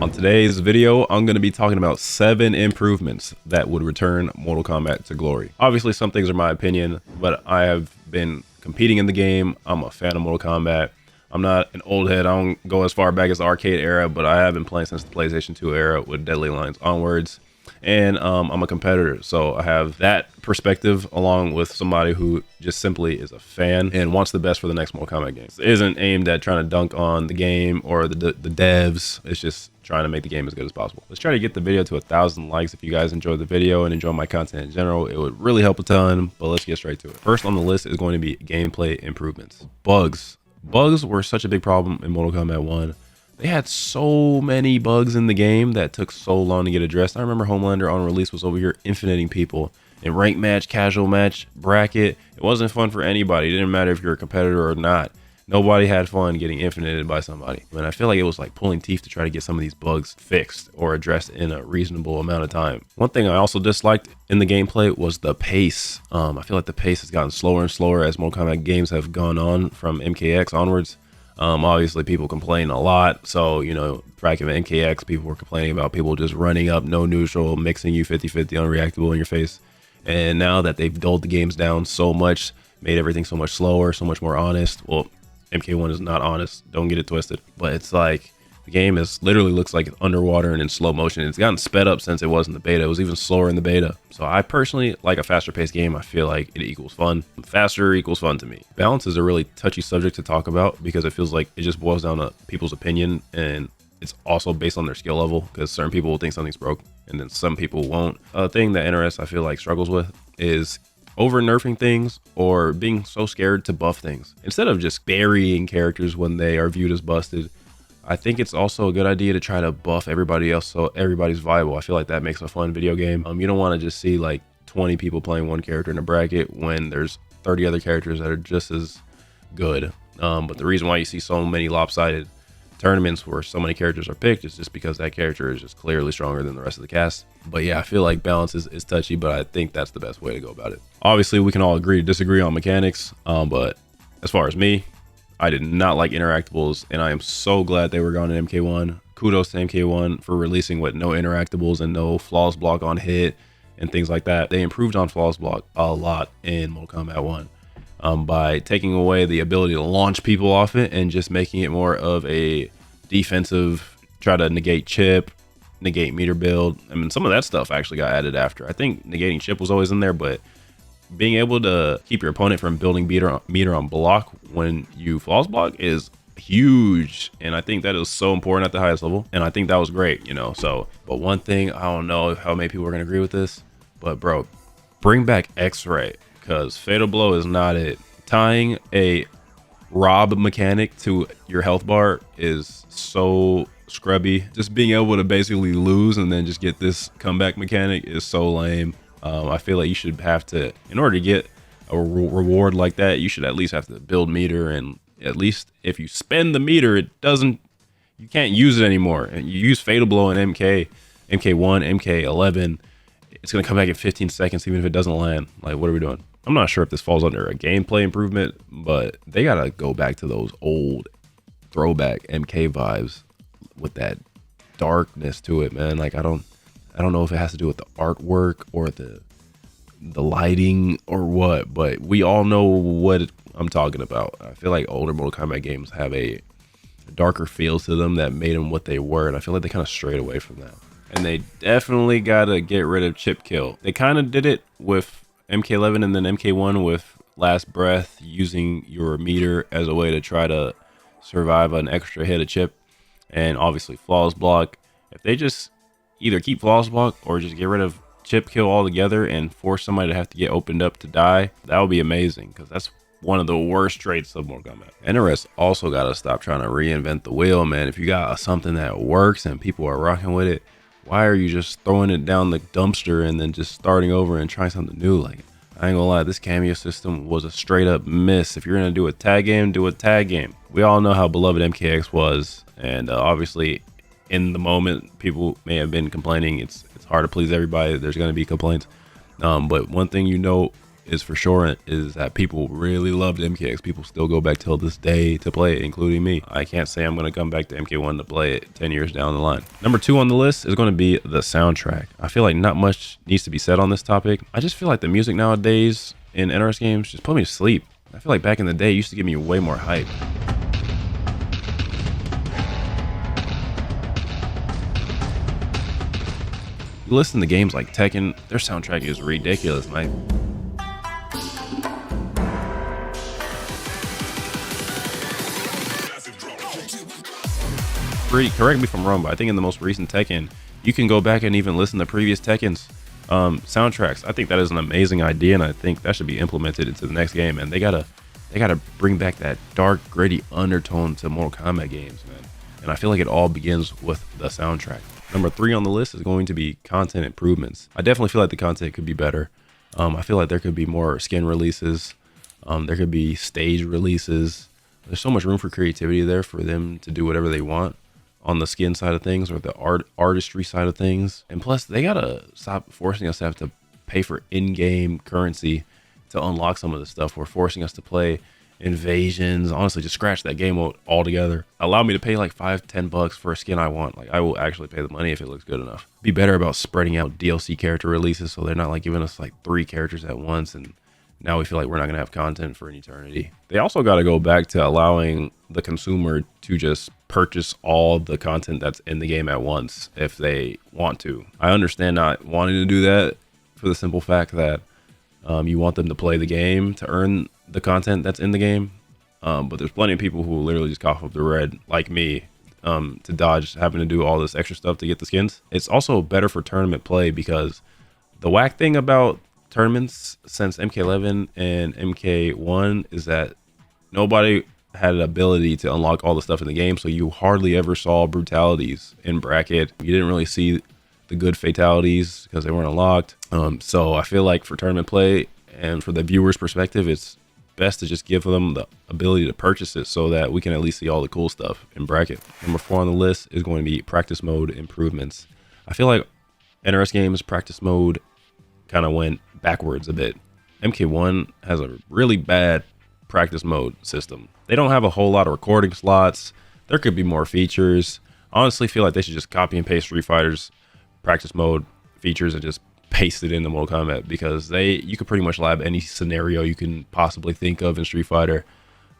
On today's video, I'm going to be talking about 7 improvements that would return Mortal Kombat to glory. Obviously, some things are my opinion, but I have been competing in the game. I'm a fan of Mortal Kombat. I'm not an old head. I don't go as far back as the arcade era, but I have been playing since the PlayStation 2 era with Deadly Alliance onwards. And I'm a competitor, so I have that perspective along with somebody who just simply is a fan and wants the best for the next Mortal Kombat games. It isn't aimed at trying to dunk on the game or the devs. It's just trying to make the game as good as possible. Let's try to get the video to 1,000 likes. If you guys enjoyed the video and enjoy my content in general, it would really help a ton, but let's get straight to it. First on the list is going to be gameplay improvements. Bugs were such a big problem in Mortal Kombat 1. They had so many bugs in the game that took so long to get addressed. I remember Homelander on release was over here infiniting people in rank match, casual match, bracket. It wasn't fun for anybody. It didn't matter if you're a competitor or not. Nobody had fun getting infinited by somebody. And I feel like it was like pulling teeth to try to get some of these bugs fixed or addressed in a reasonable amount of time. One thing I also disliked in the gameplay was the pace. I feel like the pace has gotten slower and slower as Mortal Kombat games have gone on from MKX onwards. Obviously people complain a lot. So, you know, back in MKX, people were complaining about people just running up, no neutral, mixing you 50-50 unreactable in your face. And now that they've dulled the games down so much, made everything so much slower, so much more honest. Well, MK1 is not honest, don't get it twisted. But it's like, the game is literally looks like it's underwater and in slow motion. It's gotten sped up since it was in the beta. It was even slower in the beta. So I personally like a faster paced game. I feel like it equals fun. Faster equals fun to me. Balance is a really touchy subject to talk about because it feels like it just boils down to people's opinion, and it's also based on their skill level because certain people will think something's broke and then some people won't. A thing that NRS I feel like struggles with is over nerfing things or being so scared to buff things. Instead of just burying characters when they are viewed as busted, I think it's also a good idea to try to buff everybody else so everybody's viable. I feel like that makes a fun video game. You don't want to just see like 20 people playing one character in a bracket when there's 30 other characters that are just as good. But the reason why you see so many lopsided tournaments where so many characters are picked is just because that character is just clearly stronger than the rest of the cast. But yeah, I feel like balance is touchy, but I think that's the best way to go about it. Obviously, we can all agree to disagree on mechanics, but as far as me, I did not like interactables, and I am so glad they were gone in MK1. Kudos to MK1 for releasing with no interactables and no flawless block on hit and things like that. They improved on flawless block a lot in Mortal Kombat 1 by taking away the ability to launch people off it and just making it more of a defensive, try to negate chip, negate meter build. I mean, some of that stuff actually got added after. I think negating chip was always in there, but being able to keep your opponent from building meter on block when you flawless block is huge, and I think that is so important at the highest level, and I think that was great, you know. So, but one thing, I don't know how many people are gonna agree with this, but bro, bring back X-ray, because fatal blow is not it. Tying a rob mechanic to your health bar is so scrubby. Just being able to basically lose and then just get this comeback mechanic is so lame. I feel like you should have to, in order to get a reward like that, you should at least have to build meter, and at least if you spend the meter, you can't use it anymore. And you use fatal blow in MK1, MK11, it's gonna come back in 15 seconds even if it doesn't land. Like, what are we doing? I'm not sure if this falls under a gameplay improvement, but they gotta go back to those old throwback MK vibes with that darkness to it, man. Like, I don't know if it has to do with the artwork or the lighting or what, but we all know what I'm talking about. I feel like older Mortal Kombat games have a darker feel to them that made them what they were, and I feel like they kind of strayed away from that. And they definitely gotta get rid of chip kill. They kind of did it with MK11 and then MK1 with Last Breath, using your meter as a way to try to survive an extra hit of chip, and obviously flawless block. If they just either keep flawless block or just get rid of chip kill altogether and force somebody to have to get opened up to die, that would be amazing, because that's one of the worst traits of Mortal Kombat. NRS also got to stop trying to reinvent the wheel, man. If you got something that works and people are rocking with it, why are you just throwing it down the dumpster and then just starting over and trying something new? Like, I ain't gonna lie, this cameo system was a straight up miss. If you're gonna do a tag game, do a tag game. We all know how beloved MKX was, and obviously in the moment people may have been complaining. It's hard to please everybody. There's going to be complaints, but one thing you know is for sure is that people really loved MKX. People still go back till this day to play it, including me. I can't say I'm going to come back to MK1 to play it 10 years down the line. Number 2 on the list is going to be the soundtrack. I feel like not much needs to be said on this topic. I just feel like the music nowadays in NRS games just put me to sleep. I feel like back in the day, it used to give me way more hype. You listen to games like Tekken, their soundtrack is ridiculous, man. Correct me if I'm wrong, but I think in the most recent Tekken, you can go back and even listen to previous Tekken's soundtracks. I think that is an amazing idea, and I think that should be implemented into the next game. And they gotta bring back that dark, gritty undertone to Mortal Kombat games, man. And I feel like it all begins with the soundtrack. Number 3 on the list is going to be content improvements. I definitely feel like the content could be better. I feel like there could be more skin releases. There could be stage releases. There's so much room for creativity there for them to do whatever they want on the skin side of things or the artistry side of things. And plus, they gotta stop forcing us to have to pay for in-game currency to unlock some of the stuff. We're forcing us to play invasions. Honestly, just scratch that game mode altogether. Allow me to pay like $5-10 for a skin I want. Like, I will actually pay the money if it looks good enough. Be better about spreading out DLC character releases so they're not like giving us like 3 characters at once and now we feel like we're not gonna have content for an eternity. They also got to go back to allowing the consumer to just purchase all the content that's in the game at once if they want to. I understand not wanting to do that for the simple fact that you want them to play the game to earn the content that's in the game. But there's plenty of people who will literally just cough up the red, like me, to dodge having to do all this extra stuff to get the skins. It's also better for tournament play because the whack thing about tournaments since MK11 and MK1 is that nobody had an ability to unlock all the stuff in the game, so you hardly ever saw brutalities in bracket. You didn't really see the good fatalities because they weren't unlocked. So I feel like for tournament play and for the viewer's perspective, it's best to just give them the ability to purchase it so that we can at least see all the cool stuff in bracket. Number 4 on the list is going to be practice mode improvements. I feel like NRS games practice mode kind of went backwards a bit. MK1 has a really bad practice mode system. They don't have a whole lot of recording slots. There could be more features. I honestly feel like they should just copy and paste Street Fighter's practice mode features and just paste it into Mortal Kombat because you could pretty much lab any scenario you can possibly think of in Street Fighter.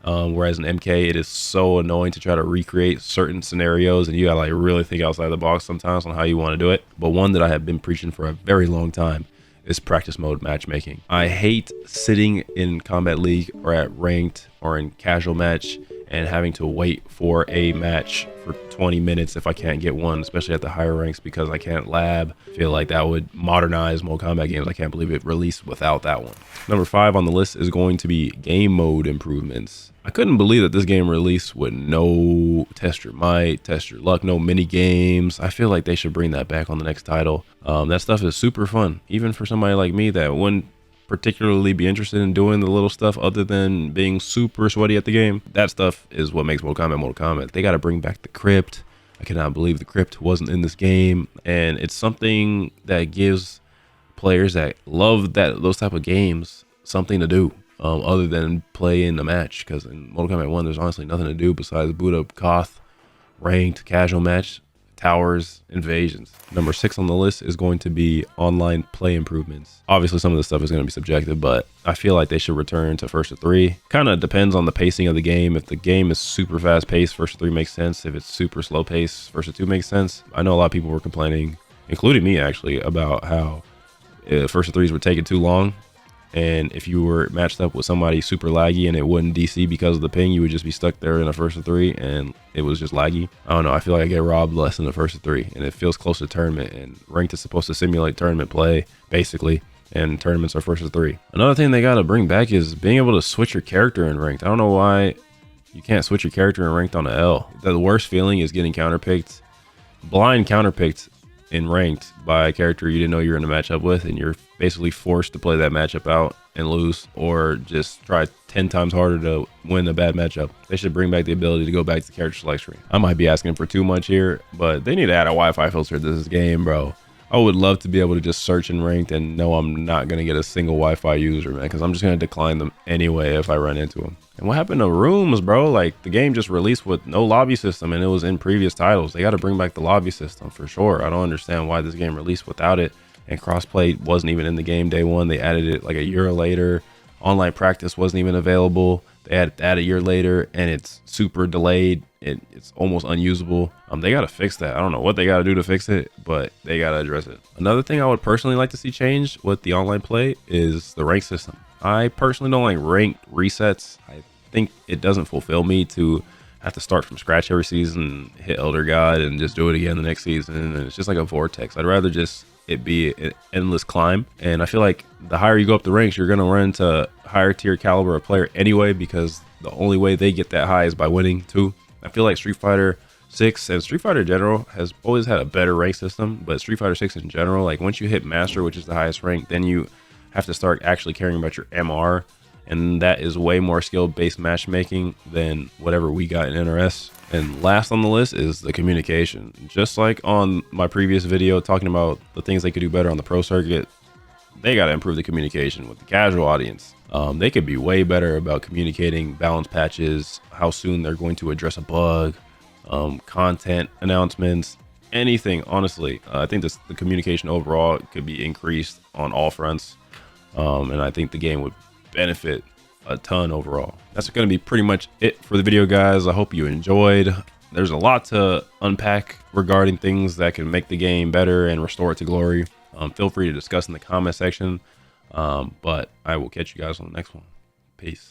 Whereas in MK, it is so annoying to try to recreate certain scenarios and you gotta like really think outside the box sometimes on how you want to do it. But one that I have been preaching for a very long time is practice mode matchmaking. I hate sitting in Combat League or at ranked or in casual match and having to wait for a match for 20 minutes if I can't get one, especially at the higher ranks because I can't lab. I feel like that would modernize Mortal Kombat games. I can't believe it released without that one. Number 5 on the list is going to be game mode improvements. I couldn't believe that this game released with no test your might, test your luck, no mini games. I feel like they should bring that back on the next title. That stuff is super fun, even for somebody like me that wouldn't particularly be interested in doing the little stuff other than being super sweaty at the game. That stuff is what makes Mortal Kombat. They got to bring back the crypt. I cannot believe the crypt wasn't in this game, and it's something that gives players that love those type of games something to do other than play in the match, because in Mortal Kombat 1 there's honestly nothing to do besides boot up Koth, ranked, casual match, towers, invasions. Number 6 on the list is going to be online play improvements. Obviously some of this stuff is going to be subjective, but I feel like they should return to first to 3. Kind of depends on the pacing of the game. If the game is super fast paced, first to 3 makes sense. If it's super slow paced, first to 2 makes sense. I know a lot of people were complaining, including me actually, about how first to 3s were taking too long. And if you were matched up with somebody super laggy and it wouldn't DC because of the ping, you would just be stuck there in a first to 3 and it was just laggy. I don't know. I feel like I get robbed less in the first to 3 and it feels close to tournament, and ranked is supposed to simulate tournament play basically, and tournaments are first to 3. Another thing they got to bring back is being able to switch your character in ranked. I don't know why you can't switch your character in ranked on a L. The worst feeling is getting counterpicked, blind counterpicked in ranked by a character you didn't know you were in a matchup with, and you're basically forced to play that matchup out and lose, or just try 10 times harder to win a bad matchup. They should bring back the ability to go back to character select screen. I might be asking for too much here, but they need to add a Wi-Fi filter to this game, bro. I would love to be able to just search in ranked and know I'm not going to get a single Wi-Fi user, man, because I'm just going to decline them anyway if I run into them. And what happened to rooms, bro? Like, the game just released with no lobby system, and it was in previous titles. They got to bring back the lobby system for sure. I don't understand why this game released without it. And crossplay wasn't even in the game day one. They added it like a year later. Online practice wasn't even available. They added that a year later, and it's super delayed. It's almost unusable. They got to fix that. I don't know what they got to do to fix it, but they got to address it. Another thing I would personally like to see change with the online play is the rank system. I personally don't like ranked resets. I think it doesn't fulfill me to have to start from scratch every season, hit Elder God, and just do it again the next season. And it's just like a vortex. I'd rather just it be an endless climb. And I feel like the higher you go up the ranks, you're going to run into higher tier caliber of player anyway, because the only way they get that high is by winning too. I feel like Street Fighter 6 and Street Fighter in general has always had a better rank system, but Street Fighter 6 in general, like once you hit Master, which is the highest rank, then you have to start actually caring about your MR, and that is way more skill-based matchmaking than whatever we got in NRS. And last on the list is the communication. Just like on my previous video talking about the things they could do better on the pro circuit, they got to improve the communication with the casual audience. They could be way better about communicating balance patches, how soon they're going to address a bug, content announcements, anything. Honestly, I think the communication overall could be increased on all fronts, and I think the game would benefit a ton overall. That's going to be pretty much it for the video, guys. I hope you enjoyed. There's a lot to unpack regarding things that can make the game better and restore it to glory. Feel free to discuss in the comment section, but I will catch you guys on the next one. Peace.